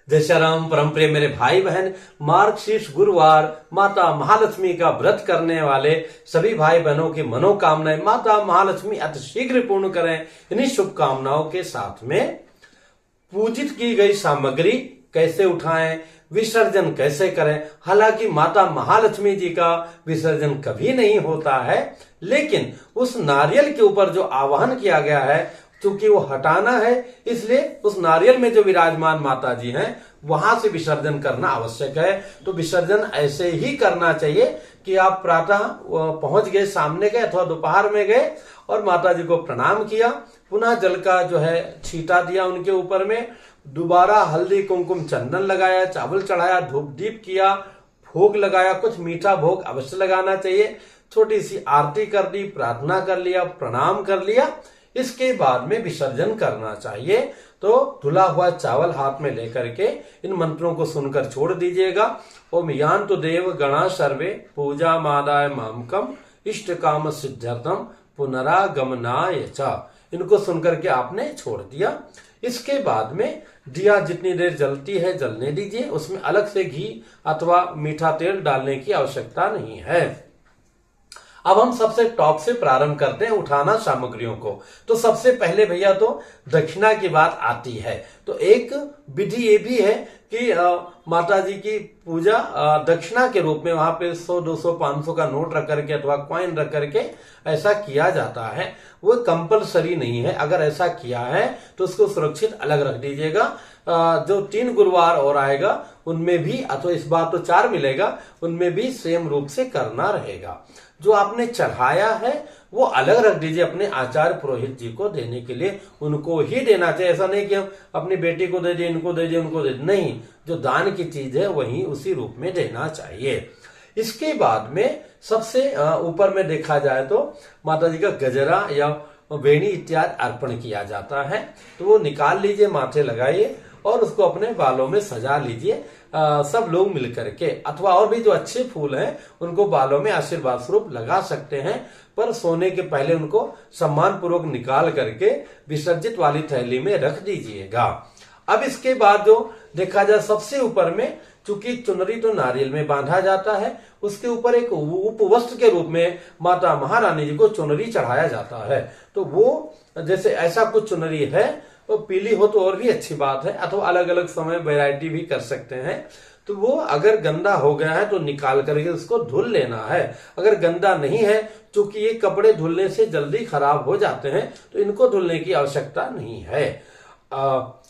जय श्री राम। परम प्रिय मेरे भाई बहन, मार्गशीर्ष गुरुवार माता महालक्ष्मी का व्रत करने वाले सभी भाई बहनों की मनोकामनाएं माता महालक्ष्मी अतिशीघ्र पूर्ण करें। इन्हीं शुभकामनाओं के साथ में पूजित की गई सामग्री कैसे उठाएं, विसर्जन कैसे करें। हालांकि माता महालक्ष्मी जी का विसर्जन कभी नहीं होता है, लेकिन उस नारियल के ऊपर जो आवाहन किया गया है, क्योंकि वो हटाना है, इसलिए उस नारियल में जो विराजमान माता जी हैं वहां से विसर्जन करना आवश्यक है। तो विसर्जन ऐसे ही करना चाहिए कि आप प्रातः पहुंच गए, सामने गए अथवा दोपहर में गए और माता जी को प्रणाम किया, पुनः जल का जो है छींटा दिया उनके ऊपर में, दोबारा हल्दी कुमकुम चंदन लगाया, चावल चढ़ाया, धूप दीप किया, भोग लगाया। कुछ मीठा भोग अवश्य लगाना चाहिए। छोटी सी आरती कर दी, प्रार्थना कर लिया, प्रणाम कर लिया। इसके बाद में विसर्जन करना चाहिए। तो धुला हुआ चावल हाथ में लेकर के इन मंत्रों को सुनकर छोड़ दीजिएगा। ओम यान्तु देव गणा सर्वे पूजा मादाय मामकम इष्ट काम सिद्ध्यर्थम पुनरागमनाय च। इनको सुनकर के आपने छोड़ दिया। इसके बाद में दिया जितनी देर जलती है जलने दीजिए। उसमें अलग से घी अथवा मीठा तेल डालने की आवश्यकता नहीं है। अब हम सबसे टॉप से प्रारंभ करते हैं उठाना सामग्रियों को। तो सबसे पहले भैया तो दक्षिणा की बात आती है। तो एक विधि ये भी है कि माता जी की पूजा दक्षिणा के रूप में वहां पे 100, 200, 500 का नोट रख करके अथवा कॉइन रख करके ऐसा किया जाता है। वो कंपलसरी नहीं है। अगर ऐसा किया है तो उसको सुरक्षित अलग रख दीजिएगा। जो 3 गुरुवार और आएगा उनमें भी, अथवा इस बार तो 4 मिलेगा, उनमें भी सेम रूप से करना रहेगा। जो आपने चढ़ाया है वो अलग रख दीजिए अपने आचार्य पुरोहित जी को देने के लिए। उनको ही देना चाहिए। ऐसा नहीं कि हम अपनी बेटी को दे दिए, इनको दे दिए, उनको दे दिए, नहीं। जो दान की चीज है वही उसी रूप में देना चाहिए। इसके बाद में सबसे ऊपर में देखा जाए तो माता जी का गजरा या वेणी इत्यादि अर्पण किया जाता है। तो वो निकाल लीजिए, माथे लगाइए और उसको अपने बालों में सजा लीजिए। सब लोग मिलकर के, अथवा और भी जो अच्छे फूल हैं उनको बालों में आशीर्वाद स्वरूप लगा सकते हैं। पर सोने के पहले उनको सम्मान पूर्वक निकाल करके विसर्जित वाली थैली में रख दीजिएगा। अब इसके बाद जो देखा जाए सबसे ऊपर में, चूंकि चुनरी तो नारियल में बांधा जाता है, उसके ऊपर एक उपवस्त्र के रूप में माता महारानी जी को चुनरी चढ़ाया जाता है। तो वो जैसे ऐसा कुछ चुनरी है तो पीली हो तो और भी अच्छी बात है, अथवा अलग अलग समय वैरायटी भी कर सकते हैं। तो वो अगर गंदा हो गया है तो निकाल करके उसको धुल लेना है। अगर गंदा नहीं है, चूंकि ये कपड़े धुलने से जल्दी खराब हो जाते हैं, तो इनको धुलने की आवश्यकता नहीं है।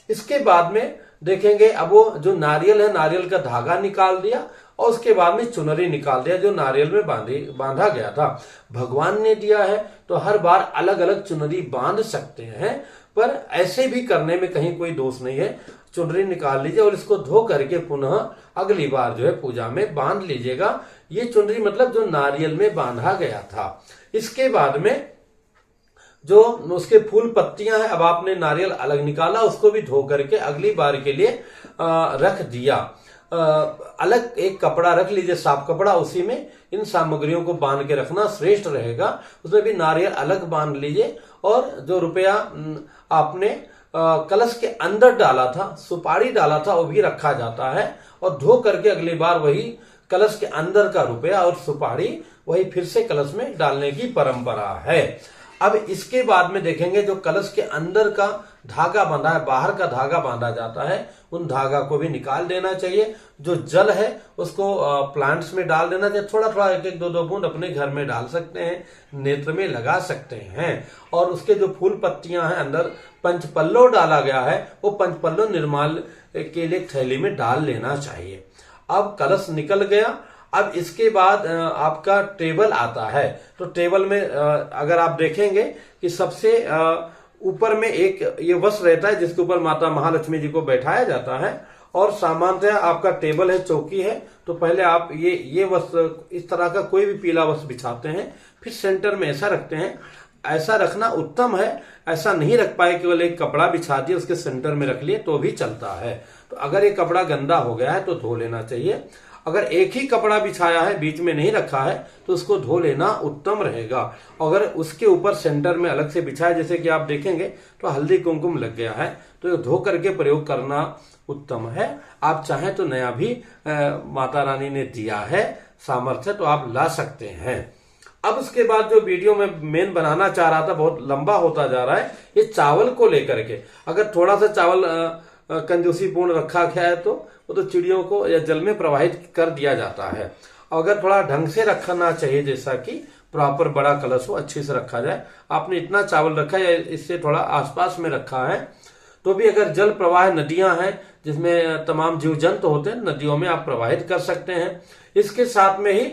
इसके बाद में देखेंगे, अब वो जो नारियल है, नारियल का धागा निकाल दिया और उसके बाद में चुनरी निकाल दिया जो नारियल में बांधा गया था। भगवान ने दिया है तो हर बार अलग अलग चुनरी बांध सकते हैं, पर ऐसे भी करने में कहीं कोई दोष नहीं है। चुनरी निकाल लीजिए और इसको धो करके पुनः अगली बार जो है पूजा में बांध लीजिएगा। ये चुनरी मतलब जो नारियल में बांधा गया था। इसके बाद में जो उसके फूल पत्तियां हैं, अब आपने नारियल अलग निकाला, उसको भी धो करके अगली बार के लिए रख दिया। अलग एक कपड़ा रख लीजिए, साफ कपड़ा, उसी में इन सामग्रियों को बांध के रखना श्रेष्ठ रहेगा। उसमें भी नारियल अलग बांध लीजिए और जो रुपया आपने कलश के अंदर डाला था, सुपारी डाला था, वो भी रखा जाता है। और धो करके अगली बार वही कलश के अंदर का रुपया और सुपारी वही फिर से कलश में डालने की परंपरा है। अब इसके बाद में देखेंगे जो कलश के अंदर का धागा बांधा है, बाहर का धागा बांधा जाता है, उन धागा को भी निकाल देना चाहिए। जो जल है उसको प्लांट्स में डाल देना चाहिए। थोड़ा थोड़ा 1-1, 2-2 बूंद अपने घर में डाल सकते हैं, नेत्र में लगा सकते हैं। और उसके जो फूल पत्तियां हैं, अंदर पंचपल्लो डाला गया है, वो पंचपल्लो निर्माल के लिए थैली में डाल लेना चाहिए। अब कलश निकल गया। अब इसके बाद आपका टेबल आता है। तो टेबल में अगर आप देखेंगे कि सबसे ऊपर में एक ये वस्त्र रहता है जिसके ऊपर माता महालक्ष्मी जी को बैठाया जाता है। और सामान्यतः आपका टेबल है, चौकी है, तो पहले आप ये वस्त्र, इस तरह का कोई भी पीला वस्त्र बिछाते हैं, फिर सेंटर में ऐसा रखते हैं। ऐसा रखना उत्तम है। ऐसा नहीं रख पाए, केवल एक कपड़ा बिछा दिया उसके सेंटर में रख लिए तो भी चलता है। तो अगर ये कपड़ा गंदा हो गया है तो धो लेना चाहिए। अगर एक ही कपड़ा बिछाया है, बीच में नहीं रखा है, तो उसको धो लेना उत्तम रहेगा। अगर उसके ऊपर सेंटर में अलग से बिछाया, जैसे कि आप देखेंगे तो हल्दी कुमकुम लग गया है, तो धो करके प्रयोग करना उत्तम है। आप चाहें तो नया भी माता रानी ने दिया है सामर्थ्य, तो आप ला सकते हैं। अब उसके बाद जो वीडियो में मेन बनाना चाह रहा था, बहुत लंबा होता जा रहा है, ये चावल को लेकर के। अगर थोड़ा सा चावल कंजूसी पूर्ण रखा गया है तो वो तो चिड़ियों को या जल में प्रवाहित कर दिया जाता है। अगर थोड़ा ढंग से रखना चाहिए, जैसा कि प्रॉपर बड़ा कलश हो, अच्छे से रखा जाए। आपने इतना चावल रखा है या इससे थोड़ा आसपास में रखा है, तो भी अगर जल प्रवाह नदियां हैं जिसमें तमाम जीव जंतु होते हैं, नदियों में आप प्रवाहित कर सकते हैं। इसके साथ में ही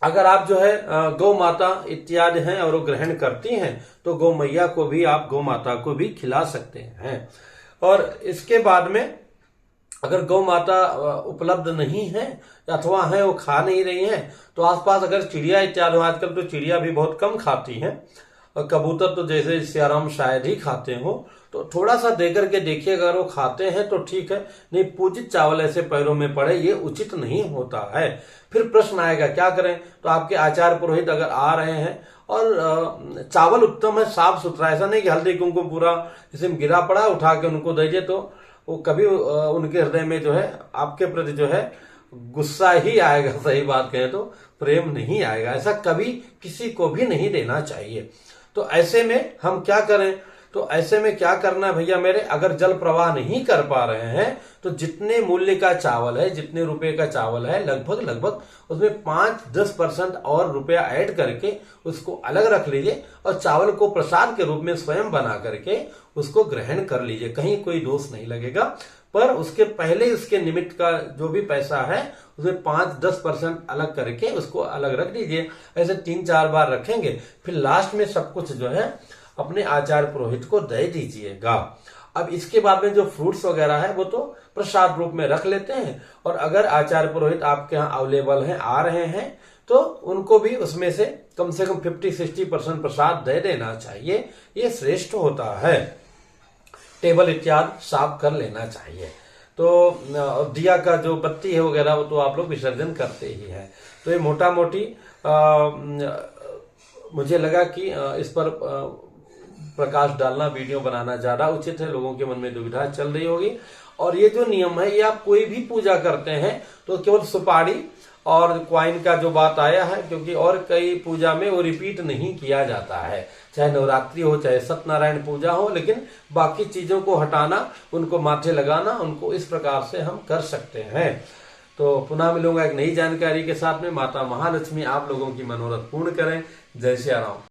अगर आप जो है गौ माता इत्यादि हैं और वो ग्रहण करती हैं, तो गौ मैया को भी, आप गौ माता को भी खिला सकते हैं। और इसके बाद में अगर गौ माता उपलब्ध नहीं है अथवा है वो खा नहीं रही है, तो आसपास अगर चिड़िया इत्यादि, आजकल तो चिड़िया भी बहुत कम खाती हैं, और कबूतर तो जैसे सियाराम शायद ही खाते हो, तो थोड़ा सा देकर के देखिए, अगर वो खाते हैं तो ठीक है, नहीं पूजित चावल ऐसे पैरों में पड़े ये उचित नहीं होता है। फिर प्रश्न आएगा क्या करें, तो आपके आचार्य पुरोहित अगर आ रहे हैं और चावल उत्तम है, साफ सुथरा, ऐसा नहीं कि हल्दी कुमकुम पूरा जैसे गिरा पड़ा उठा के उनको दीजिए, तो वो कभी उनके हृदय में जो है आपके प्रति जो है गुस्सा ही आएगा, सही बात कहें तो प्रेम नहीं आएगा। ऐसा कभी किसी को भी नहीं देना चाहिए। तो ऐसे में हम क्या करें, तो ऐसे में क्या करना है भैया मेरे, अगर जल प्रवाह नहीं कर पा रहे हैं, तो जितने मूल्य का चावल है, जितने रुपए का चावल है, लगभग उसमें 5-10% और रुपया ऐड करके उसको अलग रख लीजिए, और चावल को प्रसाद के रूप में स्वयं बना करके उसको ग्रहण कर लीजिए। कहीं कोई दोष नहीं लगेगा, पर उसके पहले उसके निमित्त का जो भी पैसा है उसमें 5-10% अलग करके उसको अलग रख लीजिए। ऐसे 3-4 बार रखेंगे, फिर लास्ट में सब कुछ जो है अपने आचार्य पुरोहित को दे दीजिएगा। अब इसके बाद में जो फ्रूट्स वगैरह है वो तो प्रसाद रूप में रख लेते हैं, और अगर आचार्य पुरोहित आपके यहाँ अवेलेबल हैं, आ रहे हैं, तो उनको भी उसमें से कम 50-60% प्रसाद दे देना चाहिए। ये श्रेष्ठ होता है। टेबल इत्यादि साफ कर लेना चाहिए। तो दिया का जो बत्ती है वगैरह वो तो आप लोग विसर्जन करते ही हैं। तो ये मोटा मोटी मुझे लगा कि इस पर प्रकाश डालना, वीडियो बनाना ज्यादा उचित है। लोगों के मन में दुविधा चल रही होगी। और ये जो नियम है, ये आप कोई भी पूजा करते हैं तो केवल सुपारी और क्वाइन का जो बात आया है, क्योंकि और कई पूजा में वो रिपीट नहीं किया जाता है, चाहे नवरात्रि हो, चाहे सत्यनारायण पूजा हो, लेकिन बाकी चीजों को हटाना, उनको माथे लगाना, उनको इस प्रकार से हम कर सकते हैं। तो पुनः मिलूंगा एक नई जानकारी के साथ में। माता महालक्ष्मी आप लोगों की मनोरथ पूर्ण करें। जय श्री राम।